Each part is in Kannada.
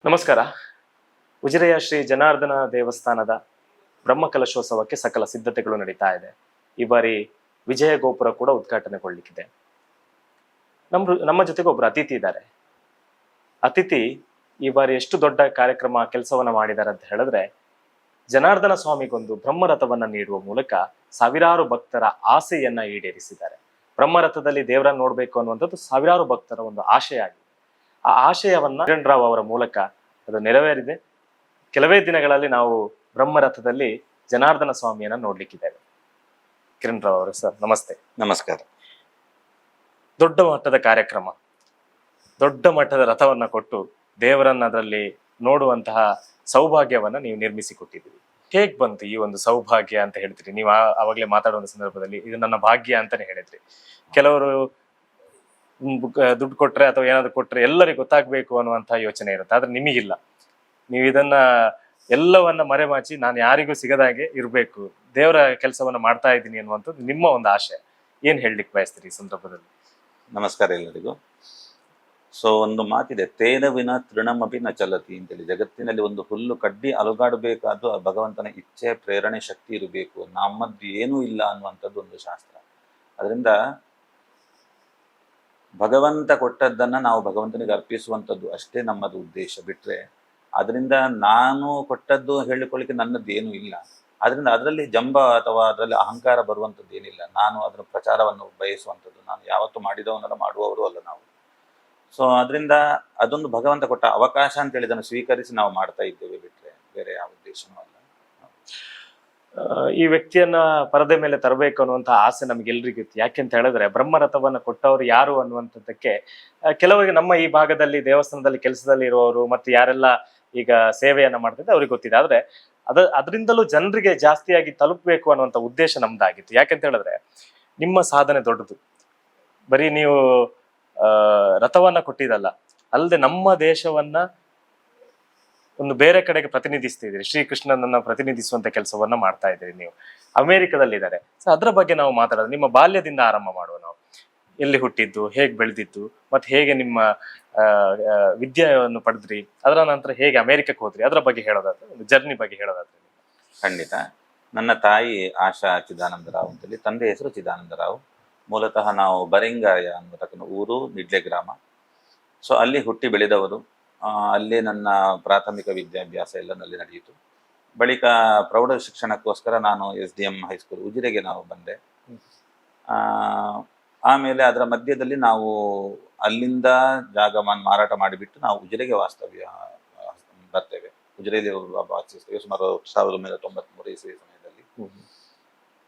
ನಮಸ್ಕಾರ. ಉಜಿರೆಯ ಶ್ರೀ ಜನಾರ್ದನ ದೇವಸ್ಥಾನದ ಬ್ರಹ್ಮಕಲಶೋತ್ಸವಕ್ಕೆ ಸಕಲ ಸಿದ್ಧತೆಗಳು ನಡೀತಾ ಇದೆ. ಈ ಬಾರಿ ವಿಜಯ ಗೋಪುರ ಕೂಡ ಉದ್ಘಾಟನೆಗೊಳ್ಳಿಕ್ಕಿದೆ. ನಮ್ಮ ಜೊತೆಗೆ ಒಬ್ರು ಅತಿಥಿ ಇದ್ದಾರೆ. ಅತಿಥಿ ಈ ಬಾರಿ ಎಷ್ಟು ದೊಡ್ಡ ಕಾರ್ಯಕ್ರಮ ಕೆಲಸವನ್ನ ಮಾಡಿದ್ದಾರೆ ಅಂತ ಹೇಳಿದ್ರೆ, ಜನಾರ್ದನ ಸ್ವಾಮಿಗೊಂದು ಬ್ರಹ್ಮರಥವನ್ನ ನೀಡುವ ಮೂಲಕ ಸಾವಿರಾರು ಭಕ್ತರ ಆಸೆಯನ್ನ ಈಡೇರಿಸಿದ್ದಾರೆ. ಬ್ರಹ್ಮರಥದಲ್ಲಿ ದೇವರನ್ನ ನೋಡ್ಬೇಕು ಅನ್ನುವಂಥದ್ದು ಸಾವಿರಾರು ಭಕ್ತರ ಒಂದು ಆಶಯ ಆಗಿದೆ. ಆ ಆಶಯವನ್ನ ಕಿರಣ್ ರಾವ್ ಅವರ ಮೂಲಕ ಅದು ನೆರವೇರಿದೆ. ಕೆಲವೇ ದಿನಗಳಲ್ಲಿ ನಾವು ಬ್ರಹ್ಮರಥದಲ್ಲಿ ಜನಾರ್ದನ ಸ್ವಾಮಿಯನ್ನ ನೋಡ್ಲಿಕ್ಕಿದ್ದೇವೆ. ಕಿರಣ್ ರಾವ್ ಅವರು, ಸರ್ ನಮಸ್ತೆ. ನಮಸ್ಕಾರ. ದೊಡ್ಡ ಮಟ್ಟದ ಕಾರ್ಯಕ್ರಮ, ದೊಡ್ಡ ಮಟ್ಟದ ರಥವನ್ನ ಕೊಟ್ಟು ದೇವರನ್ನ ಅದರಲ್ಲಿ ನೋಡುವಂತಹ ಸೌಭಾಗ್ಯವನ್ನ ನೀವು ನಿರ್ಮಿಸಿಕೊಟ್ಟಿದ್ದೀರಿ. ಹೇಗ್ ಬಂತು ಈ ಒಂದು ಸೌಭಾಗ್ಯ ಅಂತ ಹೇಳ್ತೀರಿ ನೀವು? ಆವಾಗಲೇ ಮಾತಾಡುವ ಸಂದರ್ಭದಲ್ಲಿ ಇದು ನನ್ನ ಭಾಗ್ಯ ಅಂತಾನೆ ಹೇಳಿದ್ರಿ. ಕೆಲವರು ದುಡ್ಡು ಕೊಟ್ರೆ ಅಥವಾ ಏನಾದ್ರು ಕೊಟ್ರೆ ಎಲ್ಲರಿಗೂ ಗೊತ್ತಾಗ್ಬೇಕು ಅನ್ನುವಂತಹ ಯೋಚನೆ ಇರುತ್ತೆ. ಆದ್ರೆ ನಿಮಗಿಲ್ಲ. ನೀವು ಇದನ್ನ ಎಲ್ಲವನ್ನ ಮರೆಮಾಚಿ ನಾನು ಯಾರಿಗೂ ಸಿಗದಾಗೆ ಇರ್ಬೇಕು, ದೇವರ ಕೆಲಸವನ್ನ ಮಾಡ್ತಾ ಇದ್ದೀನಿ ಅನ್ನುವಂಥದ್ದು ನಿಮ್ಮ ಒಂದು ಆಶೆ. ಏನ್ ಹೇಳಲಿಕ್ಕೆ ಬಯಸ್ತೀರಿ ಈ ಸಂದರ್ಭದಲ್ಲಿ? ನಮಸ್ಕಾರ ಎಲ್ಲರಿಗೂ. ಒಂದು ಮಾತಿದೆ, ತೇನ ವಿನ ತೃಣಮಪಿ ನ ಚಲತಿ ಅಂತೇಳಿ. ಜಗತ್ತಿನಲ್ಲಿ ಒಂದು ಹುಲ್ಲು ಕಡ್ಡಿ ಅಲುಗಾಡಬೇಕಾದ್ರೂ ಆ ಭಗವಂತನ ಇಚ್ಛೆ, ಪ್ರೇರಣೆ, ಶಕ್ತಿ ಇರಬೇಕು. ನಮ್ಮದ್ದು ಏನೂ ಇಲ್ಲ ಅನ್ನುವಂಥದ್ದು ಒಂದು ಶಾಸ್ತ್ರ. ಅದರಿಂದ ಭಗವಂತ ಕೊಟ್ಟದ್ದನ್ನ ನಾವು ಭಗವಂತನಿಗೆ ಅರ್ಪಿಸುವಂಥದ್ದು ಅಷ್ಟೇ ನಮ್ಮದು ಉದ್ದೇಶ. ಬಿಟ್ರೆ ಅದರಿಂದ ನಾನು ಕೊಟ್ಟದ್ದು ಹೇಳಿಕೊಳ್ಳಿಕ್ಕೆ ನನ್ನದ್ದು ಏನೂ ಇಲ್ಲ. ಅದರಿಂದ ಅದರಲ್ಲಿ ಜಂಬ ಅಥವಾ ಅದರಲ್ಲಿ ಅಹಂಕಾರ ಬರುವಂಥದ್ದು ಏನಿಲ್ಲ. ನಾನು ಅದರ ಪ್ರಚಾರವನ್ನು ಬಯಸುವಂಥದ್ದು, ನಾನು ಯಾವತ್ತೂ ಮಾಡಿದವನ್ನೆಲ್ಲ ಮಾಡುವವರು ಅಲ್ಲ ನಾವು. ಅದರಿಂದ ಅದೊಂದು ಭಗವಂತ ಕೊಟ್ಟ ಅವಕಾಶ ಅಂತೇಳಿ ಅದನ್ನು ಸ್ವೀಕರಿಸಿ ನಾವು ಮಾಡ್ತಾ ಇದ್ದೇವೆ. ಬಿಟ್ರೆ ಬೇರೆ ಯಾವ ಉದ್ದೇಶನೂ ಅಲ್ಲ. ಈ ವ್ಯಕ್ತಿಯನ್ನ ಪರದೆ ಮೇಲೆ ತರಬೇಕು ಅನ್ನುವಂಥ ಆಸೆ ನಮ್ಗೆಲ್ರಿಗೂ ಇತ್ತು. ಯಾಕೆಂತ ಹೇಳಿದ್ರೆ ಬ್ರಹ್ಮರಥವನ್ನ ಕೊಟ್ಟವರು ಯಾರು ಅನ್ನುವಂಥದ್ದಕ್ಕೆ ಕೆಲವರಿಗೆ ನಮ್ಮ ಈ ಭಾಗದಲ್ಲಿ ದೇವಸ್ಥಾನದಲ್ಲಿ ಕೆಲಸದಲ್ಲಿ ಇರುವವರು ಮತ್ತು ಯಾರೆಲ್ಲ ಈಗ ಸೇವೆಯನ್ನ ಮಾಡ್ತಿದ್ದೆ ಅವ್ರಿಗೆ ಗೊತ್ತಿದೆ. ಆದ್ರೆ ಅದರಿಂದಲೂ ಜನರಿಗೆ ಜಾಸ್ತಿಯಾಗಿ ತಲುಪಬೇಕು ಅನ್ನುವಂಥ ಉದ್ದೇಶ ನಮ್ದಾಗಿತ್ತು. ಯಾಕೆಂತ ಹೇಳಿದ್ರೆ ನಿಮ್ಮ ಸಾಧನೆ ದೊಡ್ಡದು. ಬರೀ ನೀವು ರಥವನ್ನ ಕೊಟ್ಟಿದ್ದಲ್ಲ, ಅಲ್ಲದೆ ನಮ್ಮ ದೇಶವನ್ನ ಒಂದು ಬೇರೆ ಕಡೆಗೆ ಪ್ರತಿನಿಧಿಸ್ತಿದ್ದೀರಿ. ಶ್ರೀಕೃಷ್ಣನನ್ನ ಪ್ರತಿನಿಧಿಸುವಂತ ಕೆಲಸವನ್ನ ಮಾಡ್ತಾ ಇದ್ದೀರಿ. ನೀವು ಅಮೆರಿಕದಲ್ಲಿದ್ದಾರೆ. ಸೊ ಅದರ ಬಗ್ಗೆ ನಾವು ಮಾತಾಡೋದು. ನಿಮ್ಮ ಬಾಲ್ಯದಿಂದ ಆರಂಭ ಮಾಡುವ ನಾವು. ಎಲ್ಲಿ ಹುಟ್ಟಿದ್ದು, ಹೇಗೆ ಬೆಳೆದಿದ್ದು, ಮತ್ತೆ ಹೇಗೆ ನಿಮ್ಮ ವಿದ್ಯೆಯನ್ನು ಪಡೆದ್ರಿ, ಅದರ ನಂತರ ಹೇಗೆ ಅಮೆರಿಕಕ್ಕೆ ಹೋದ್ರಿ, ಅದರ ಬಗ್ಗೆ ಹೇಳೋದಾದ್ರೆ, ಒಂದು ಜರ್ನಿ ಬಗ್ಗೆ ಹೇಳೋದಾದ್ರೆ. ಖಂಡಿತ. ನನ್ನ ತಾಯಿ ಆಶಾ ಚಿದಾನಂದರಾವ್ ಅಂತೇಳಿ, ತಂದೆ ಹೆಸರು ಚಿದಾನಂದರಾವ್. ಮೂಲತಃ ನಾವು ಬರಿಂಗಾಯ ಅನ್ನತಕ್ಕಂಥ ಊರು, ನಿಡ್ಲೆ ಗ್ರಾಮ. ಅಲ್ಲಿ ಹುಟ್ಟಿ ಬೆಳೆದವರು. ಅಲ್ಲೇ ನನ್ನ ಪ್ರಾಥಮಿಕ ವಿದ್ಯಾಭ್ಯಾಸ ಎಲ್ಲ ನಲ್ಲಿ ನಡೆಯಿತು. ಬಳಿಕ ಪ್ರೌಢ ಶಿಕ್ಷಣಕ್ಕೋಸ್ಕರ ನಾನು SDM ಹೈಸ್ಕೂಲ್ ಉಜಿರೆಗೆ ನಾವು ಬಂದೆ. ಆಮೇಲೆ ಅದರ ಮಧ್ಯದಲ್ಲಿ ನಾವು ಅಲ್ಲಿಂದ ಜಾಗ ಮಾರಾಟ ಮಾಡಿಬಿಟ್ಟು ನಾವು ಉಜಿರೆಗೆ ವಾಸ್ತವ್ಯ ಬರ್ತೇವೆ. ಉಜಿರೆಯಲ್ಲಿ ವಾಸಿಸ್ತೇವೆ ಸುಮಾರು 1993 ಇಸವಿ ಸಮಯದಲ್ಲಿ.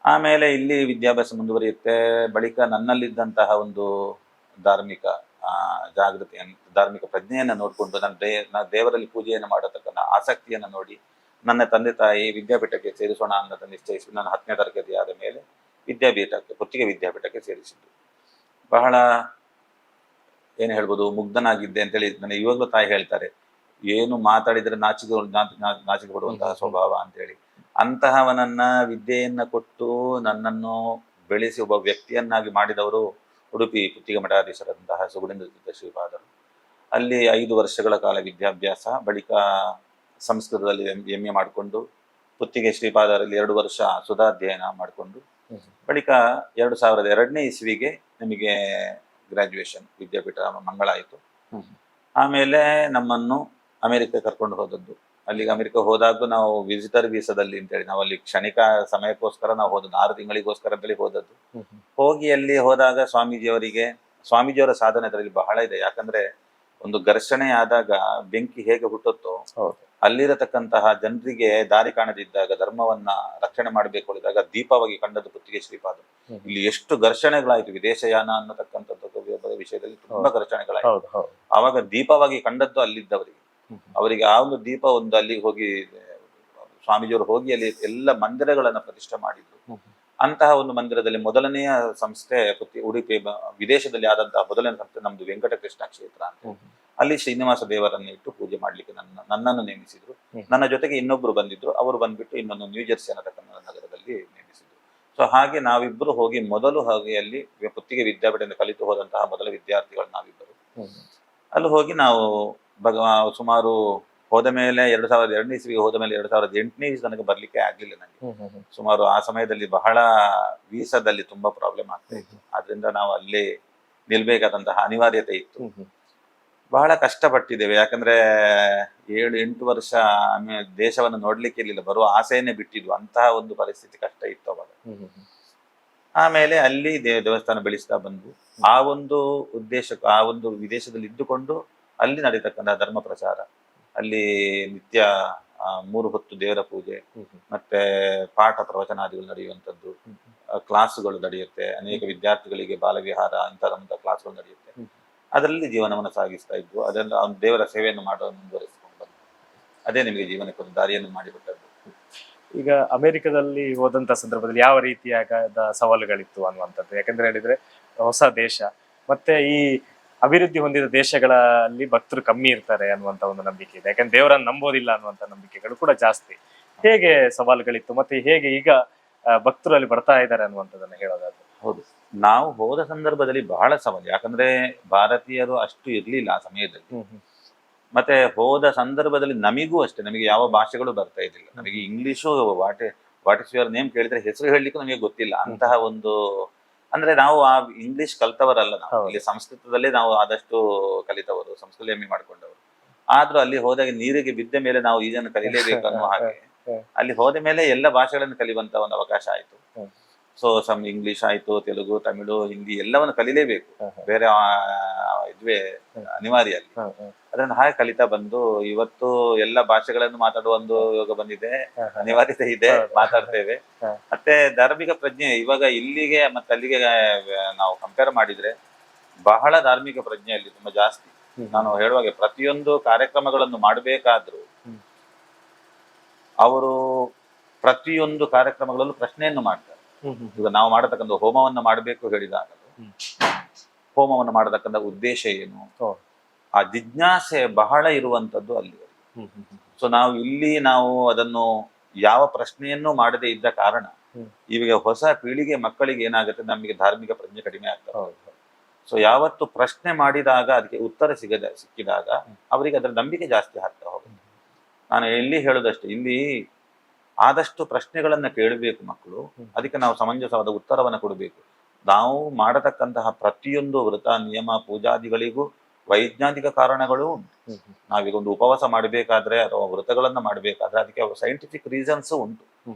ಆಮೇಲೆ ಇಲ್ಲಿ ವಿದ್ಯಾಭ್ಯಾಸ ಮುಂದುವರಿಯುತ್ತೆ. ಬಳಿಕ ನನ್ನಲ್ಲಿದ್ದಂತಹ ಒಂದು ಧಾರ್ಮಿಕ ಜಾಗೃತಿಯನ್ನು, ಧಾರ್ಮಿಕ ಪ್ರಜ್ಞೆಯನ್ನು ನೋಡಿಕೊಂಡು ನನ್ನ ದೇವರಲ್ಲಿ ಪೂಜೆಯನ್ನು ಮಾಡತಕ್ಕಂಥ ಆಸಕ್ತಿಯನ್ನು ನೋಡಿ ನನ್ನ ತಂದೆ ತಾಯಿ ವಿದ್ಯಾಪೀಠಕ್ಕೆ ಸೇರಿಸೋಣ ಅನ್ನೋದು ನಿಶ್ಚಯಿಸಿ ನನ್ನ 10ನೇ ತರಗತಿ ಆದ ಮೇಲೆ ಪುತ್ತಿಗೆ ವಿದ್ಯಾಪೀಠಕ್ಕೆ ಸೇರಿಸಿದ್ದು. ಬಹಳ ಏನು ಹೇಳ್ಬೋದು, ಮುಗ್ಧನಾಗಿದ್ದೆ ಅಂತೇಳಿ ನನಗೆ ಇವಾಗಲೂ ತಾಯಿ ಹೇಳ್ತಾರೆ. ಏನು ಮಾತಾಡಿದರೆ ನಾಚಿಕೆ ಪಡುವಂತಹ ಸ್ವಭಾವ ಅಂತೇಳಿ. ಅಂತಹವನನ್ನ ವಿದ್ಯೆಯನ್ನ ಕೊಟ್ಟು ನನ್ನನ್ನು ಬೆಳೆಸಿ ಒಬ್ಬ ವ್ಯಕ್ತಿಯನ್ನಾಗಿ ಮಾಡಿದವರು ಉಡುಪಿ ಪುತ್ತಿಗೆ ಮಠಾಧೀಶರಾದಂತಹ ಸುಗುಣೇಂದ್ರ ಶ್ರೀಪಾದರು. ಅಲ್ಲಿ 5 ವರ್ಷಗಳ ಕಾಲ ವಿದ್ಯಾಭ್ಯಾಸ. ಬಳಿಕ ಸಂಸ್ಕೃತದಲ್ಲಿ MA ಮಾಡಿಕೊಂಡು ಪುತ್ತಿಗೆ ಶ್ರೀಪಾದರಲ್ಲಿ 2 ವರ್ಷ ಸುಧಾಧ್ಯಯನ ಮಾಡಿಕೊಂಡು ಬಳಿಕ 2002ನೇ ಇಸ್ವಿಗೆ ನಮಗೆ ಗ್ರಾಜ್ಯುಯೇಷನ್ ವಿದ್ಯಾಪೀಠ ಮಂಗಳ ಆಯಿತು. ಆಮೇಲೆ ನಮ್ಮನ್ನು ಅಮೆರಿಕ ಕರ್ಕೊಂಡು ಹೋದದ್ದು. ಅಲ್ಲಿಗೆ ಅಮೆರಿಕ ಹೋದಾಗ ನಾವು ವಿಸಿಟರ್ ವೀಸಾದಲ್ಲಿ ಅಂತೇಳಿ ನಾವು ಅಲ್ಲಿ ಕ್ಷಣಿಕ ಸಮಯಕ್ಕೋಸ್ಕರ ನಾವು ಹೋದದ್ದು, 6 ತಿಂಗಳಿಗೋಸ್ಕರ ಅಂತೇಳಿ ಹೋದದ್ದು. ಹೋಗಿ ಅಲ್ಲಿ ಹೋದಾಗ ಸ್ವಾಮೀಜಿಯವರ ಸಾಧನೆ ಅದರಲ್ಲಿ ಬಹಳ ಇದೆ. ಯಾಕಂದ್ರೆ ಒಂದು ಘರ್ಷಣೆ ಆದಾಗ ಬೆಂಕಿ ಹೇಗೆ ಹುಟ್ಟುತ್ತೋ, ಅಲ್ಲಿರತಕ್ಕಂತಹ ಜನರಿಗೆ ದಾರಿ ಕಾಣದಿದ್ದಾಗ, ಧರ್ಮವನ್ನ ರಕ್ಷಣೆ ಮಾಡಬೇಕು ಹೇಳಿದಾಗ ದೀಪವಾಗಿ ಕಂಡದ್ದು ಪುತ್ತಿಗೆ ಶ್ರೀಪಾದ. ಇಲ್ಲಿ ಎಷ್ಟು ಘರ್ಷಣೆಗಳಾಯ್ತು, ವಿದೇಶಯಾನ ಅನ್ನತಕ್ಕಂಥದ್ದು ವಿಷಯದಲ್ಲಿ ತುಂಬಾ ಘರ್ಷಣೆಗಳಾಯ್ತು. ಆವಾಗ ದೀಪವಾಗಿ ಕಂಡದ್ದು ಅಲ್ಲಿದ್ದವರಿಗೆ. ಅವರಿಗೆ ಆ ಒಂದು ದೀಪ ಒಂದು ಅಲ್ಲಿಗೆ ಹೋಗಿ ಸ್ವಾಮೀಜಿಯವರು ಹೋಗಿ ಅಲ್ಲಿ ಎಲ್ಲ ಮಂದಿರಗಳನ್ನ ಪ್ರತಿಷ್ಠೆ ಮಾಡಿದ್ರು. ಅಂತಹ ಒಂದು ಮಂದಿರದಲ್ಲಿ ಮೊದಲನೆಯ ಸಂಸ್ಥೆ ಉಡುಪಿ ವಿದೇಶದಲ್ಲಿ ಆದಂತಹ ಮೊದಲನೇ ಸಂಸ್ಥೆ ನಮ್ದು ವೆಂಕಟಕೃಷ್ಣ ಕ್ಷೇತ್ರ ಅಂತ. ಅಲ್ಲಿ ಶ್ರೀನಿವಾಸ ದೇವರನ್ನು ಇಟ್ಟು ಪೂಜೆ ಮಾಡ್ಲಿಕ್ಕೆ ನನ್ನನ್ನು ನೇಮಿಸಿದ್ರು. ನನ್ನ ಜೊತೆಗೆ ಇನ್ನೊಬ್ರು ಬಂದಿದ್ರು. ಅವರು ಬಂದ್ಬಿಟ್ಟು ಇನ್ನೊಂದು ನ್ಯೂಜೆರ್ಸಿ ಅನ್ನತಕ್ಕಂಥ ನಗರದಲ್ಲಿ ನೇಮಿಸಿದ್ರು. ಹಾಗೆ ನಾವಿಬ್ಬರು ಹೋಗಿ ಅಲ್ಲಿ ಪುತ್ತಿಗೆ ವಿದ್ಯಾಪೀಠದಿಂದ ಕಲಿತು ಹೋದಂತಹ ಮೊದಲ ವಿದ್ಯಾರ್ಥಿಗಳು ನಾವಿಬ್ಬರು. ಅಲ್ಲಿ ಹೋಗಿ ನಾವು ಸುಮಾರು ಹೋದ ಮೇಲೆ 2002ನೇ ಇಸ್ವಿಗೆ ಹೋದ ಮೇಲೆ 2008ನೇ ಇಸ್ವಿ ತನಕ ಬರ್ಲಿಕ್ಕೆ ಆಗ್ಲಿಲ್ಲ ನನಗೆ. ಸುಮಾರು ಆ ಸಮಯದಲ್ಲಿ ಬಹಳ ವೀಸಾದಲ್ಲಿ ತುಂಬಾ ಪ್ರಾಬ್ಲಮ್ ಆಗ್ತಾ ಇತ್ತು. ಆದ್ರಿಂದ ನಾವು ಅಲ್ಲೇ ನಿಲ್ಬೇಕಾದಂತಹ ಅನಿವಾರ್ಯತೆ ಇತ್ತು. ಬಹಳ ಕಷ್ಟಪಟ್ಟಿದ್ದೇವೆ. ಯಾಕಂದ್ರೆ 7-8 ವರ್ಷ ದೇಶವನ್ನು ನೋಡ್ಲಿಕ್ಕೆ ಇರ್ಲಿಲ್ಲ, ಬರುವ ಆಸೆಯನ್ನೇ ಬಿಟ್ಟಿದ್ವು. ಅಂತಹ ಒಂದು ಪರಿಸ್ಥಿತಿ ಕಷ್ಟ ಇತ್ತು ಅವಾಗ. ಆಮೇಲೆ ಅಲ್ಲಿ ದೇವಸ್ಥಾನ ಬೆಳೆಸ್ತಾ ಬಂದು ಆ ಒಂದು ಉದ್ದೇಶಕ್ಕೆ, ಆ ಒಂದು ವಿದೇಶದಲ್ಲಿ ಇದ್ದುಕೊಂಡು ಅಲ್ಲಿ ನಡೀತಕ್ಕಂತಹ ಧರ್ಮ ಪ್ರಚಾರ, ಅಲ್ಲಿ ನಿತ್ಯ 3 ಹೊತ್ತು ದೇವರ ಪೂಜೆ, ಮತ್ತೆ ಪಾಠ ಪ್ರವಚನಾದಿಗಳು ನಡೆಯುವಂಥದ್ದು, ಕ್ಲಾಸ್ಗಳು ನಡೆಯುತ್ತೆ. ಅನೇಕ ವಿದ್ಯಾರ್ಥಿಗಳಿಗೆ ಬಾಲವಿಹಾರ ಇಂಥದಂತ ಕ್ಲಾಸ್ಗಳು ನಡೆಯುತ್ತೆ. ಅದರಲ್ಲಿ ಜೀವನವನ್ನು ಸಾಗಿಸ್ತಾ ಇದ್ವು. ಅದನ್ನು ದೇವರ ಸೇವೆಯನ್ನು ಮಾಡೋದು ಮುಂದುವರಿಸಿಕೊಂಡು ಬಂದು ಅದೇ ನಿಮಗೆ ಜೀವನಕ್ಕೆ ಒಂದು ದಾರಿಯನ್ನು ಮಾಡಿಬಿಟ್ಟದ್ದು. ಈಗ ಅಮೆರಿಕದಲ್ಲಿ ಹೋದಂತ ಸಂದರ್ಭದಲ್ಲಿ ಯಾವ ರೀತಿಯಾದ ಸವಾಲುಗಳಿತ್ತು ಅನ್ನುವಂಥದ್ದು? ಯಾಕಂದ್ರೆ ಹೇಳಿದ್ರೆ ಹೊಸ ದೇಶ, ಮತ್ತೆ ಈ ಅಭಿವೃದ್ಧಿ ಹೊಂದಿದ ದೇಶಗಳಲ್ಲಿ ಭಕ್ತರು ಕಮ್ಮಿ ಇರ್ತಾರೆ ಅನ್ನುವಂತ ಒಂದು ನಂಬಿಕೆ ಇದೆ. ಯಾಕಂದ್ರೆ ದೇವರನ್ನು ನಂಬೋದಿಲ್ಲ ಅನ್ನುವಂತ ನಂಬಿಕೆಗಳು ಕೂಡ ಜಾಸ್ತಿ. ಹೇಗೆ ಸವಾಲುಗಳಿತ್ತು, ಮತ್ತೆ ಹೇಗೆ ಈಗ ಭಕ್ತರು ಅಲ್ಲಿ ಬರ್ತಾ ಇದ್ದಾರೆ ಅನ್ನುವಂಥದ್ದನ್ನ ಹೇಳೋದಾದ್ರೆ? ಹೌದು, ನಾವು ಹೋದ ಸಂದರ್ಭದಲ್ಲಿ ಬಹಳ ಸವಾಲು. ಯಾಕಂದ್ರೆ ಭಾರತೀಯರು ಅಷ್ಟು ಇರ್ಲಿಲ್ಲ ಆ ಸಮಯದಲ್ಲಿ. ಮತ್ತೆ ಹೋದ ಸಂದರ್ಭದಲ್ಲಿ ನಮಿಗೂ ಅಷ್ಟೇ, ನಮಗೆ ಯಾವ ಭಾಷೆಗಳು ಬರ್ತಾ ಇದ್ದಿಲ್ಲ. ನಮಗೆ English what is your name ಕೇಳಿದ್ರೆ ಹೆಸರು ಹೇಳಲಿಕ್ಕೂ ನಮಗೆ ಗೊತ್ತಿಲ್ಲ. ಅಂತಹ ಒಂದು, ಅಂದ್ರೆ ನಾವು ಆ ಇಂಗ್ಲಿಷ್ ಕಲ್ತವರಲ್ಲ ನಾವು. ಇಲ್ಲಿ ಸಂಸ್ಕೃತದಲ್ಲೇ ನಾವು ಆದಷ್ಟು ಕಲಿತವರು, ಸಂಸ್ಕೃತ ಎಮ್ಮೆ ಮಾಡ್ಕೊಂಡವರು. ಆದ್ರೂ ಅಲ್ಲಿ ಹೋದಾಗ ನೀರಿಗೆ ಬಿದ್ದ ಮೇಲೆ ನಾವು ಇದನ್ನು ಕಲಿಲೇಬೇಕು ಅನ್ನೋ ಹಾಗೆ ಅಲ್ಲಿ ಹೋದ ಮೇಲೆ ಎಲ್ಲ ಭಾಷೆಗಳನ್ನು ಕಲಿಯುವಂತ ಒಂದು ಅವಕಾಶ ಆಯ್ತು. ಸೊ ಇಂಗ್ಲಿಷ್ ಆಯ್ತು, ತೆಲುಗು, ತಮಿಳು, ಹಿಂದಿ ಎಲ್ಲವನ್ನು ಕಲಿಲೇಬೇಕು. ಬೇರೆ ಇದುವೇ ಅನಿವಾರ್ಯ ಅಲ್ಲಿ. ಅದನ್ನು ಹಾಗೆ ಕಲಿತಾ ಬಂದು ಇವತ್ತು ಎಲ್ಲ ಭಾಷೆಗಳನ್ನು ಮಾತಾಡುವ ಒಂದು ಯೋಗ ಬಂದಿದೆ, ಅನಿವಾರ್ಯತೆ ಇದೆ, ಮಾತಾಡ್ತೇವೆ. ಮತ್ತೆ ಧಾರ್ಮಿಕ ಪ್ರಜ್ಞೆ ಇವಾಗ ಇಲ್ಲಿಗೆ ಮತ್ತೆ ಅಲ್ಲಿಗೆ ನಾವು ಕಂಪೇರ್ ಮಾಡಿದ್ರೆ ಬಹಳ ಧಾರ್ಮಿಕ ಪ್ರಜ್ಞೆ ಅಲ್ಲಿ ತುಂಬಾ ಜಾಸ್ತಿ. ನಾನು ಹೇಳುವಾಗೆ ಪ್ರತಿಯೊಂದು ಕಾರ್ಯಕ್ರಮಗಳನ್ನು ಮಾಡಬೇಕಾದ್ರೂ ಅವರು ಪ್ರತಿಯೊಂದು ಕಾರ್ಯಕ್ರಮಗಳಲ್ಲೂ ಪ್ರಶ್ನೆಯನ್ನು ಮಾಡ್ತಾರೆ. ಈಗ ನಾವು ಮಾಡತಕ್ಕಂಥ ಹೋಮವನ್ನು ಮಾಡಬೇಕು ಹೇಳಿದಾಗ ಹೋಮವನ್ನು ಮಾಡತಕ್ಕಂಥ ಉದ್ದೇಶ ಏನು, ಆ ಜಿಜ್ಞಾಸೆ ಬಹಳ ಇರುವಂತದ್ದು ಅಲ್ಲಿ. ಸೊ ನಾವು ಅದನ್ನು ಯಾವ ಪ್ರಶ್ನೆಯನ್ನು ಮಾಡದೇ ಇದ್ದ ಕಾರಣ ಈಗ ಹೊಸ ಪೀಳಿಗೆ ಮಕ್ಕಳಿಗೆ ಏನಾಗುತ್ತೆ, ನಮಗೆ ಧಾರ್ಮಿಕ ಪ್ರಜ್ಞೆ ಕಡಿಮೆ ಆಗ್ತದೆ. ಸೊ ಯಾವತ್ತು ಪ್ರಶ್ನೆ ಮಾಡಿದಾಗ ಅದಕ್ಕೆ ಉತ್ತರ ಸಿಕ್ಕಿದಾಗ ಅವರಿಗೆ ಅದರ ನಂಬಿಕೆ ಜಾಸ್ತಿ ಆಗ್ತಾ ಹೋಗುತ್ತೆ. ನಾನು ಎಲ್ಲಿ ಹೇಳೋದಷ್ಟೇ, ಇಲ್ಲಿ ಆದಷ್ಟು ಪ್ರಶ್ನೆಗಳನ್ನ ಕೇಳಬೇಕು ಮಕ್ಕಳು. ಅದಕ್ಕೆ ನಾವು ಸಮಂಜಸವಾದ ಉತ್ತರವನ್ನು ಕೊಡಬೇಕು. ನಾವು ಮಾಡತಕ್ಕಂತಹ ಪ್ರತಿಯೊಂದು ವ್ರತ, ನಿಯಮ, ಪೂಜಾದಿಗಳಿಗೂ ವೈಜ್ಞಾನಿಕ ಕಾರಣಗಳು ಉಂಟು. ನಾವೀಗ ಒಂದು ಉಪವಾಸ ಮಾಡಬೇಕಾದ್ರೆ ಅಥವಾ ವ್ರತಗಳನ್ನ ಮಾಡಬೇಕಾದ್ರೆ ಅದಕ್ಕೆ ಸೈಂಟಿಫಿಕ್ ರೀಸನ್ಸ್ ಉಂಟು,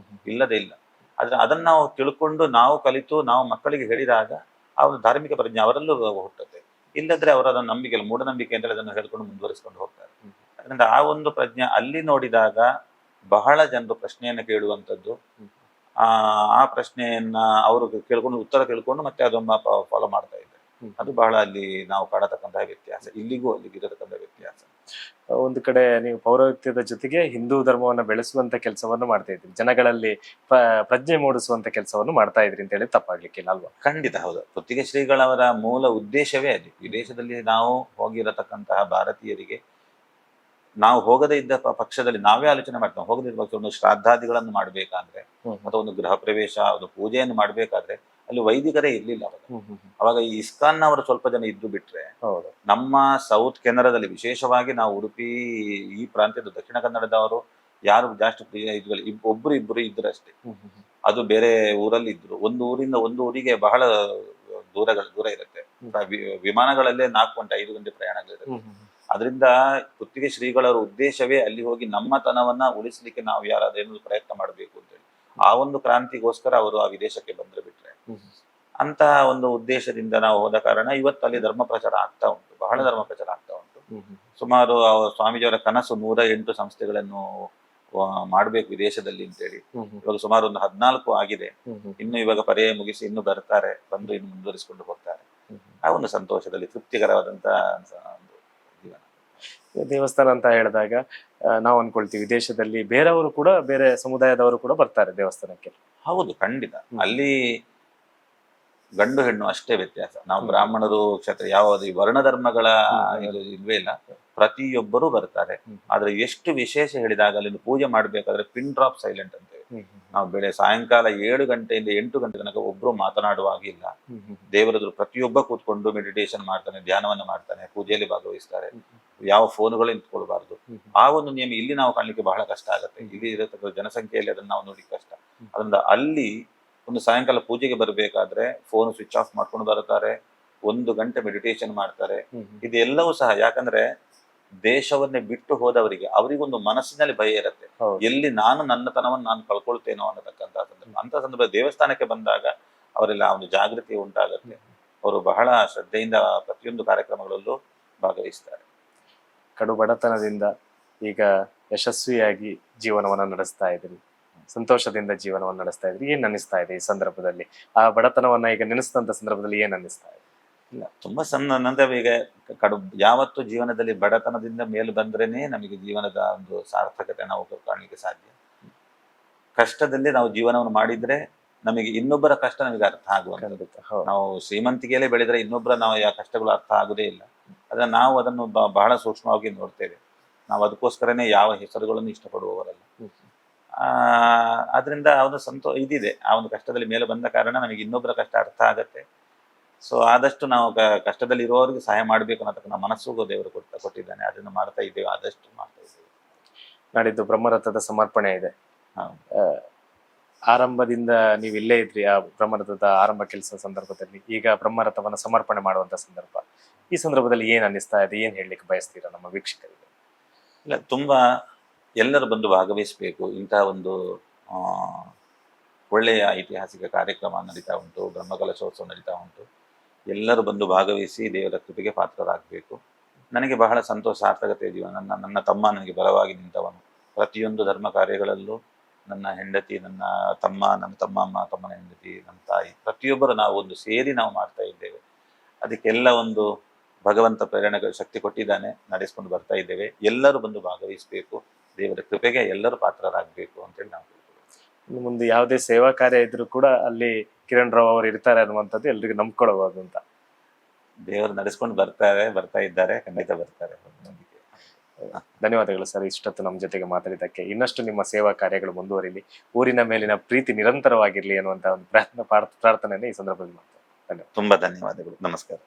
ಇಲ್ಲದೆ ಇಲ್ಲ. ಆದ್ರೆ ಅದನ್ನ ನಾವು ತಿಳ್ಕೊಂಡು ನಾವು ಕಲಿತು ನಾವು ಮಕ್ಕಳಿಗೆ ಹೇಳಿದಾಗ ಆ ಒಂದು ಧಾರ್ಮಿಕ ಪ್ರಜ್ಞೆ ಅವರಲ್ಲೂ ಹುಟ್ಟುತ್ತೆ. ಇಲ್ಲದ್ರೆ ಅವರ ನಂಬಿಕೆ, ಮೂಢನಂಬಿಕೆ ಅಂತೇಳಿ ಅದನ್ನು ಹೇಳ್ಕೊಂಡು ಮುಂದುವರಿಸ್ಕೊಂಡು ಹೋಗ್ತಾರೆ. ಅದರಿಂದ ಆ ಒಂದು ಪ್ರಜ್ಞೆ ಅಲ್ಲಿ ನೋಡಿದಾಗ ಬಹಳ ಜನರು ಪ್ರಶ್ನೆಯನ್ನು ಕೇಳುವಂಥದ್ದು, ಆ ಪ್ರಶ್ನೆಯನ್ನ ಅವರು ಕೇಳ್ಕೊಂಡು ಉತ್ತರ ತಿಳ್ಕೊಂಡು ಮತ್ತೆ ಅದನ್ನ ಫಾಲೋ ಮಾಡ್ತಾ ಇದ್ದಾರೆ. ಅದು ಬಹಳ ಅಲ್ಲಿ ನಾವು ಕಾಣತಕ್ಕಂತಹ ವ್ಯತ್ಯಾಸ, ಇಲ್ಲಿಗೂ ಅಲ್ಲಿಗೆ ಇರತಕ್ಕಂಥ ವ್ಯತ್ಯಾಸ. ಒಂದು ಕಡೆ ನೀವು ಪೌರೋಹಿತ್ಯದ ಜೊತೆಗೆ ಹಿಂದೂ ಧರ್ಮವನ್ನ ಬೆಳೆಸುವಂತ ಕೆಲಸವನ್ನು ಮಾಡ್ತಾ ಇದ್ರಿ, ಜನಗಳಲ್ಲಿ ಪ್ರಜ್ಞೆ ಮೂಡಿಸುವಂತ ಕೆಲಸವನ್ನು ಮಾಡ್ತಾ ಇದ್ರಿ ಅಂತ ಹೇಳಿ ತಪ್ಪಾಗ್ಲಿಕ್ಕಿಲ್ಲ ಅಲ್ವಾ? ಖಂಡಿತ ಹೌದು. ಪುತ್ತಿಗೆ ಶ್ರೀಗಳವರ ಮೂಲ ಉದ್ದೇಶವೇ ಅದು. ವಿದೇಶದಲ್ಲಿ ನಾವು ಹೋಗಿರತಕ್ಕಂತಹ ಭಾರತೀಯರಿಗೆ ನಾವು ಹೋಗದೇ ಇದ್ದ ಪಕ್ಷದಲ್ಲಿ ನಾವೇ ಆಲೋಚನೆ ಮಾಡ್ತೇವೆ. ಹೋಗದೇ ಇದ್ದ ಪಕ್ಷ ಒಂದು ಶ್ರಾದ್ದಾದಿಗಳನ್ನು ಮಾಡ್ಬೇಕಾದ್ರೆ ಅಥವಾ ಒಂದು ಗೃಹ ಪ್ರವೇಶ, ಒಂದು ಪೂಜೆಯನ್ನು ಮಾಡ್ಬೇಕಾದ್ರೆ ಅಲ್ಲಿ ವೈದಿಕರೇ ಇರ್ಲಿಲ್ಲ ಅವಾಗ. ಈ ಇಸ್ಕಾನ್ನವರು ಸ್ವಲ್ಪ ಜನ ಇದ್ದು ಬಿಟ್ರೆ ನಮ್ಮ ಸೌತ್ ಕೆನರಾದಲ್ಲಿ, ವಿಶೇಷವಾಗಿ ನಾವು ಉಡುಪಿ ಈ ಪ್ರಾಂತ್ಯದ ದಕ್ಷಿಣ ಕನ್ನಡದವರು ಯಾರು ಜಾಸ್ತಿ ಒಬ್ರು ಇಬ್ರು ಇದ್ರಷ್ಟೇ. ಅದು ಬೇರೆ ಊರಲ್ಲಿ ಇದ್ರು. ಒಂದು ಊರಿಂದ ಒಂದು ಊರಿಗೆ ಬಹಳ ದೂರ ಇರುತ್ತೆ. ವಿಮಾನಗಳಲ್ಲೇ 4 ಗಂಟೆ 5 ಗಂಟೆ ಪ್ರಯಾಣಗಳಿರುತ್ತೆ. ಅದರಿಂದ ಪುತ್ತಿಗೆ ಶ್ರೀಗಳವರ ಉದ್ದೇಶವೇ ಅಲ್ಲಿ ಹೋಗಿ ನಮ್ಮತನವನ್ನ ಉಳಿಸ್ಲಿಕ್ಕೆ ನಾವು ಯಾರಾದ್ರೇನು ಪ್ರಯತ್ನ ಮಾಡಬೇಕು ಅಂತೇಳಿ ಆ ಒಂದು ಕ್ರಾಂತಿಗೋಸ್ಕರ ಅವರು ಆ ವಿದೇಶಕ್ಕೆ ಬಂದ್ರೆ ಬಿಟ್ರೆ ಅಂತ ಒಂದು ಉದ್ದೇಶದಿಂದ ನಾವು ಹೋದ ಕಾರಣ ಇವತ್ತು ಅಲ್ಲಿ ಧರ್ಮ ಪ್ರಚಾರ ಆಗ್ತಾ ಉಂಟು, ಬಹಳ ಧರ್ಮ ಪ್ರಚಾರ ಆಗ್ತಾ ಉಂಟು. ಸುಮಾರು ಸ್ವಾಮೀಜಿಯವರ ಕನಸು 108 ಸಂಸ್ಥೆಗಳನ್ನು ಮಾಡ್ಬೇಕು ವಿದೇಶದಲ್ಲಿ ಅಂತೇಳಿ. ಇವಾಗ ಸುಮಾರು ಒಂದು 14 ಆಗಿದೆ. ಇನ್ನು ಇವಾಗ ಪರ್ಯಾಯ ಮುಗಿಸಿ ಇನ್ನು ಬರ್ತಾರೆ, ಬಂದು ಇನ್ನು ಮುಂದುವರಿಸಿಕೊಂಡು ಹೋಗ್ತಾರೆ. ಆ ಒಂದು ಸಂತೋಷದಲ್ಲಿ ತೃಪ್ತಿಕರವಾದಂತ ದೇವಸ್ಥಾನ ಅಂತ ಹೇಳಿದಾಗ ನಾವು ಅನ್ಕೊಳ್ತೀವಿ ವಿದೇಶದಲ್ಲಿ ಬೇರೆಯವರು ಕೂಡ, ಬೇರೆ ಸಮುದಾಯದವರು ಕೂಡ ಬರ್ತಾರೆ ದೇವಸ್ಥಾನಕ್ಕೆ. ಹೌದು, ಖಂಡಿತ. ಅಲ್ಲಿ ಗಂಡು ಹೆಣ್ಣು ಅಷ್ಟೇ ವ್ಯತ್ಯಾಸ. ನಾವು ಬ್ರಾಹ್ಮಣರು, ಕ್ಷತ್ರಿಯ, ಯಾವುದು ವರ್ಣ ಧರ್ಮಗಳ ಇಲ್ವೇ ಇಲ್ಲ, ಪ್ರತಿಯೊಬ್ಬರು ಬರ್ತಾರೆ. ಆದ್ರೆ ಎಷ್ಟು ವಿಶೇಷ ಹೇಳಿದಾಗ ಅಲ್ಲಿ ಪೂಜೆ ಮಾಡ್ಬೇಕಾದ್ರೆ ಪಿನ್ ಡ್ರಾಪ್ ಸೈಲೆಂಟ್ ಅಂತೇವೆ ನಾವು. ಸಾಯಂಕಾಲ 7 ಗಂಟೆಯಿಂದ 8 ಗಂಟೆ ತನಕ ಒಬ್ರು ಮಾತನಾಡುವಾಗಿಲ್ಲ. ದೇವರದ್ರು ಪ್ರತಿಯೊಬ್ಬ ಕೂತ್ಕೊಂಡು ಮೆಡಿಟೇಷನ್ ಮಾಡ್ತಾನೆ, ಧ್ಯಾನವನ್ನು ಮಾಡ್ತಾನೆ, ಪೂಜೆಯಲ್ಲಿ ಭಾಗವಹಿಸ್ತಾರೆ. ಯಾವ ಫೋನುಗಳು ನಿಂತ್ಕೊಳ್ಬಾರ್ದು. ಆ ಒಂದು ನಿಯಮ ಇಲ್ಲಿ ನಾವು ಕಾಣಲಿಕ್ಕೆ ಬಹಳ ಕಷ್ಟ ಆಗುತ್ತೆ. ಇಲ್ಲಿ ಇರತಕ್ಕ ಜನಸಂಖ್ಯೆಯಲ್ಲಿ ಅದನ್ನು ನಾವು ನೋಡ್ಲಿಕ್ಕೆ ಕಷ್ಟ. ಅದರಿಂದ ಅಲ್ಲಿ ಒಂದು ಸಾಯಂಕಾಲ ಪೂಜೆಗೆ ಬರಬೇಕಾದ್ರೆ ಫೋನ್ ಸ್ವಿಚ್ ಆಫ್ ಮಾಡ್ಕೊಂಡು ಬರ್ತಾರೆ, 1 ಗಂಟೆ ಮೆಡಿಟೇಷನ್ ಮಾಡ್ತಾರೆ. ಇದೆಲ್ಲವೂ ಸಹ ಯಾಕಂದ್ರೆ ದೇಶವನ್ನೇ ಬಿಟ್ಟು ಹೋದವರಿಗೆ ಅವರಿಗೊಂದು ಮನಸ್ಸಿನಲ್ಲಿ ಭಯ ಇರುತ್ತೆ, ಎಲ್ಲಿ ನಾನು ನನ್ನತನವನ್ನು ನಾನು ಕಳ್ಕೊಳ್ತೇನೋ ಅನ್ನತಕ್ಕಂಥ ಸಂದರ್ಭ. ಅಂತ ಸಂದರ್ಭ ದೇವಸ್ಥಾನಕ್ಕೆ ಬಂದಾಗ ಅವರೆಲ್ಲ ಒಂದು ಜಾಗೃತಿ ಉಂಟಾಗುತ್ತೆ. ಅವರು ಬಹಳ ಶ್ರದ್ಧೆಯಿಂದ ಪ್ರತಿಯೊಂದು ಕಾರ್ಯಕ್ರಮಗಳಲ್ಲೂ ಭಾಗವಹಿಸ್ತಾರೆ. ಕಡು ಬಡತನದಿಂದ ಈಗ ಯಶಸ್ವಿಯಾಗಿ ಜೀವನವನ್ನ ನಡೆಸ್ತಾ ಇದ್ರಿ, ಸಂತೋಷದಿಂದ ಜೀವನವನ್ನು ನಡೆಸ್ತಾ ಇದ್ರಿ. ಏನ್ ಅನ್ನಿಸ್ತಾ ಇದೆ ಈ ಸಂದರ್ಭದಲ್ಲಿ? ಆ ಬಡತನವನ್ನ ಈಗ ನೆನೆಸಿದಂತ ಸಂದರ್ಭದಲ್ಲಿ ಏನ್ ಅನ್ನಿಸ್ತಾ ಇದೆ? ಇಲ್ಲ, ತುಂಬಾ ಸಣ್ಣ ನಂತರ ಈಗ ಯಾವತ್ತು ಜೀವನದಲ್ಲಿ ಬಡತನದಿಂದ ಮೇಲೆ ಬಂದ್ರೇನೆ ನಮಗೆ ಜೀವನದ ಒಂದು ಸಾರ್ಥಕತೆ ನಾವು ಕಾಣಲಿಕ್ಕೆ ಸಾಧ್ಯ. ಕಷ್ಟದಲ್ಲಿ ನಾವು ಜೀವನವನ್ನು ಮಾಡಿದ್ರೆ ನಮಗೆ ಇನ್ನೊಬ್ಬರ ಕಷ್ಟ ನಮಗೆ ಅರ್ಥ ಆಗುವಂಥದ್ದು. ನಾವು ಶ್ರೀಮಂತಿಕೆಯಲ್ಲೇ ಬೆಳೆದ್ರೆ ಇನ್ನೊಬ್ಬರ ನಾವು ಯಾವ ಕಷ್ಟಗಳು ಅರ್ಥ ಆಗುದೇ ಇಲ್ಲ. ಅದನ್ನ ನಾವು ಅದನ್ನು ಬಹಳ ಸೂಕ್ಷ್ಮವಾಗಿ ನೋಡ್ತೇವೆ. ನಾವು ಅದಕ್ಕೋಸ್ಕರನೇ ಯಾವ ಹೆಸರುಗಳನ್ನು ಇಷ್ಟಪಡುವವರಲ್ಲ. ಆದ್ರಿಂದ ಒಂದು ಇದಿದೆ, ಆ ಒಂದು ಕಷ್ಟದಲ್ಲಿ ಮೇಲೆ ಬಂದ ಕಾರಣ ನಮಗೆ ಇನ್ನೊಬ್ಬರ ಕಷ್ಟ ಅರ್ಥ ಆಗತ್ತೆ. ಸೊ ಆದಷ್ಟು ನಾವು ಕಷ್ಟದಲ್ಲಿ ಇರುವವರಿಗೆ ಸಹಾಯ ಮಾಡಬೇಕು ಅನ್ನತಕ್ಕ ಮನಸ್ಸು ದೇವರು ಕೊಟ್ಟಿದ್ದಾನೆ. ಅದನ್ನು ಮಾಡ್ತಾ ಇದ್ದೇವೆ, ಆದಷ್ಟು ಮಾಡ್ತಾ ಇದ್ದೇವೆ. ನಾಡಿದ್ದು ಬ್ರಹ್ಮರಥದ ಸಮರ್ಪಣೆ ಇದೆ. ಆರಂಭದಿಂದ ನೀವು ಇಲ್ಲೇ ಇದ್ರಿ ಆ ಬ್ರಹ್ಮರಥದ ಆರಂಭ ಕೆಲಸ ಸಂದರ್ಭದಲ್ಲಿ. ಈಗ ಬ್ರಹ್ಮರಥವನ್ನ ಸಮರ್ಪಣೆ ಮಾಡುವಂತ ಸಂದರ್ಭ, ಈ ಸಂದರ್ಭದಲ್ಲಿ ಏನ್ ಅನ್ನಿಸ್ತಾ ಇದೆ? ಏನ್ ಹೇಳಲಿಕ್ಕೆ ಬಯಸ್ತೀರಾ ನಮ್ಮ ವೀಕ್ಷಕರಿಗೆ? ಇಲ್ಲ, ತುಂಬಾ ಎಲ್ಲರೂ ಬಂದು ಭಾಗವಹಿಸಬೇಕು. ಇಂತಹ ಒಂದು ಒಳ್ಳೆಯ ಐತಿಹಾಸಿಕ ಕಾರ್ಯಕ್ರಮ ನಡೀತಾ ಉಂಟು, ಬ್ರಹ್ಮಕಲಶೋತ್ಸವ ನಡೀತಾ ಉಂಟು. ಎಲ್ಲರೂ ಬಂದು ಭಾಗವಹಿಸಿ ದೇವರ ಕೃಪೆಗೆ ಪಾತ್ರರಾಗಬೇಕು. ನನಗೆ ಬಹಳ ಸಂತೋಷ, ಸಾರ್ಥಕತೆ ಜೀವನ. ನನ್ನ ತಮ್ಮ ನನಗೆ ಬಲವಾಗಿ ನಿಂತವನು. ಪ್ರತಿಯೊಂದು ಧರ್ಮ ಕಾರ್ಯಗಳಲ್ಲೂ ನನ್ನ ಹೆಂಡತಿ, ನನ್ನ ತಮ್ಮಮ್ಮ, ತಮ್ಮನ ಹೆಂಡತಿ, ನನ್ನ ತಾಯಿ, ಪ್ರತಿಯೊಬ್ಬರು ನಾವು ಒಂದು ಸೇರಿ ನಾವು ಮಾಡ್ತಾ ಇದ್ದೇವೆ. ಅದಕ್ಕೆಲ್ಲ ಒಂದು ಭಗವಂತ ಪ್ರೇರಣೆ ಶಕ್ತಿ ಕೊಟ್ಟಿದ್ದಾನೆ, ನಡೆಸ್ಕೊಂಡು ಬರ್ತಾ ಇದ್ದೇವೆ. ಎಲ್ಲರೂ ಬಂದು ಭಾಗವಹಿಸಬೇಕು, ದೇವರ ಕೃಪೆಗೆ ಎಲ್ಲರೂ ಪಾತ್ರರಾಗಬೇಕು ಅಂತೇಳಿ ನಾವು ಇನ್ನು ಮುಂದೆ ಯಾವುದೇ ಸೇವಾ ಕಾರ್ಯ ಇದ್ರೂ ಕೂಡ ಅಲ್ಲಿ ಕಿರಣ್ ರಾವ್ ಅವರು ಇರ್ತಾರೆ ಅನ್ನುವಂಥದ್ದು ಎಲ್ರಿಗೂ ನಂಬ್ಕೊಳ್ಳಬಹುದು ಅಂತ. ದೇವರು ನಡೆಸ್ಕೊಂಡು ಬರ್ತಾ ಇದ್ದಾರೆ, ಖಂಡಿತ ಬರ್ತಾರೆ. ಧನ್ಯವಾದಗಳು ಸರ್, ಇಷ್ಟೊತ್ತು ನಮ್ಮ ಜೊತೆಗೆ ಮಾತಾಡಿದ್ದಕ್ಕೆ. ಇನ್ನಷ್ಟು ನಿಮ್ಮ ಸೇವಾ ಕಾರ್ಯಗಳು ಮುಂದುವರಿಲಿ, ಊರಿನ ಮೇಲಿನ ಪ್ರೀತಿ ನಿರಂತರವಾಗಿರ್ಲಿ ಅನ್ನುವಂತ ಒಂದು ಪ್ರಾರ್ಥನೆಯನ್ನು ಈ ಸಂದರ್ಭದಲ್ಲಿ ಮಾಡ್ತಾರೆ. ಧನ್ಯವಾದ. ತುಂಬಾ ಧನ್ಯವಾದಗಳು. ನಮಸ್ಕಾರ.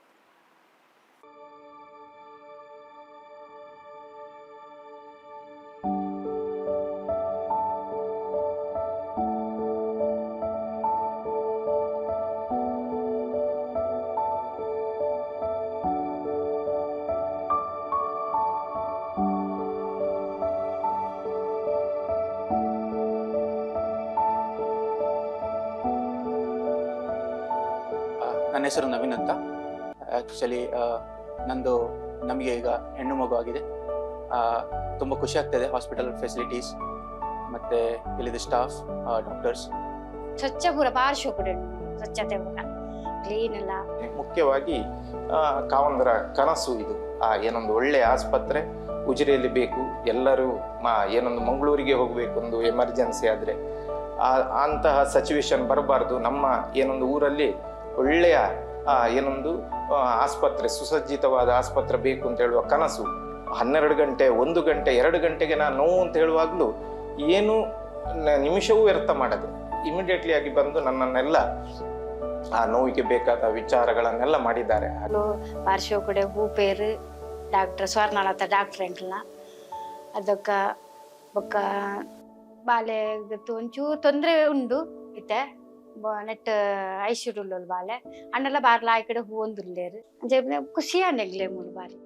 ನನ್ನ ಹೆಸರು ನವೀನ್ ಅಂತ. ಆ್ಯಕ್ಚುಲಿ ನಮಗೆ ಈಗ ಹೆಣ್ಣು ಮಗು ಆಗಿದೆ. ತುಂಬ ಖುಷಿ ಆಗ್ತಾಯಿದೆ. ಹಾಸ್ಪಿಟಲ್ ಫೆಸಿಲಿಟೀಸ್ ಮತ್ತು ಇಲ್ಲಿದ್ದ ಸ್ಟಾಫ್, ಡಾಕ್ಟರ್ಸ್ ಸ್ವಚ್ಛ ಪೂರ ಭಾಳ ಶೋಕುಡೆ ಸ್ವಚ್ಛತೆ ಪೂರ ಕ್ಲೀನ್ ಎಲ್ಲ. ಮುಖ್ಯವಾಗಿ ಕಾವಂದರ ಕನಸು ಇದು. ಏನೊಂದು ಒಳ್ಳೆಯ ಆಸ್ಪತ್ರೆ ಉಜಿರೆಯಲ್ಲಿ ಬೇಕು. ಎಲ್ಲರೂ ಏನೊಂದು ಮಂಗಳೂರಿಗೆ ಹೋಗಬೇಕು, ಒಂದು ಎಮರ್ಜೆನ್ಸಿ ಆದರೆ ಅಂತಹ ಸಿಚುವೇಶನ್ ಬರಬಾರ್ದು. ನಮ್ಮ ಏನೊಂದು ಊರಲ್ಲಿ ಒಳ್ಳೆಯ ಏನೊಂದು ಆಸ್ಪತ್ರೆ, ಸುಸಜ್ಜಿತವಾದ ಆಸ್ಪತ್ರೆ ಬೇಕು ಅಂತ ಹೇಳುವ ಕನಸು 12 ಗಂಟೆ 1 ಗಂಟೆ 2 ಗಂಟೆಗೆ ನಾನು ನೋವು ಅಂತ ಹೇಳುವಾಗಲೂ ಏನು ನಿಮಿಷವೂ ವ್ಯರ್ಥ ಮಾಡದೆ ಇಮಿಡಿಯೇಟ್ಲಿ ಆಗಿ ಬಂದು ನನ್ನನ್ನೆಲ್ಲ ಆ ನೋವಿಗೆ ಬೇಕಾದ ವಿಚಾರಗಳನ್ನೆಲ್ಲ ಮಾಡಿದ್ದಾರೆ. ಪಾರ್ಶ್ವ ಕೂಡ ಭೂಪೇರು ಡಾಕ್ಟರ್ ಸ್ವರ್ಣಲತಾ ಡಾಕ್ಟರ್ ಎಂಕ್ಲ ಅದಕ್ಕ ಬೊಕ್ಕ ಬಾಲೆ ಒಂಚೂರು ತೊಂದರೆ ಉಂಡು ಇತ್ತೆ ನೆಟ್ ಐಶ್ವರ್ಯ ಬಾಲೆ ಅಣ್ಣೆಲ್ಲ ಬಾರ್ಲ ಆ ಕಡೆ ಹೂ ಒಂದುಲ್ಲೇರು ಖುಷಿ ಅನ್ನೆಗ್ಲೆ ಮೂರು ಬಾರಿ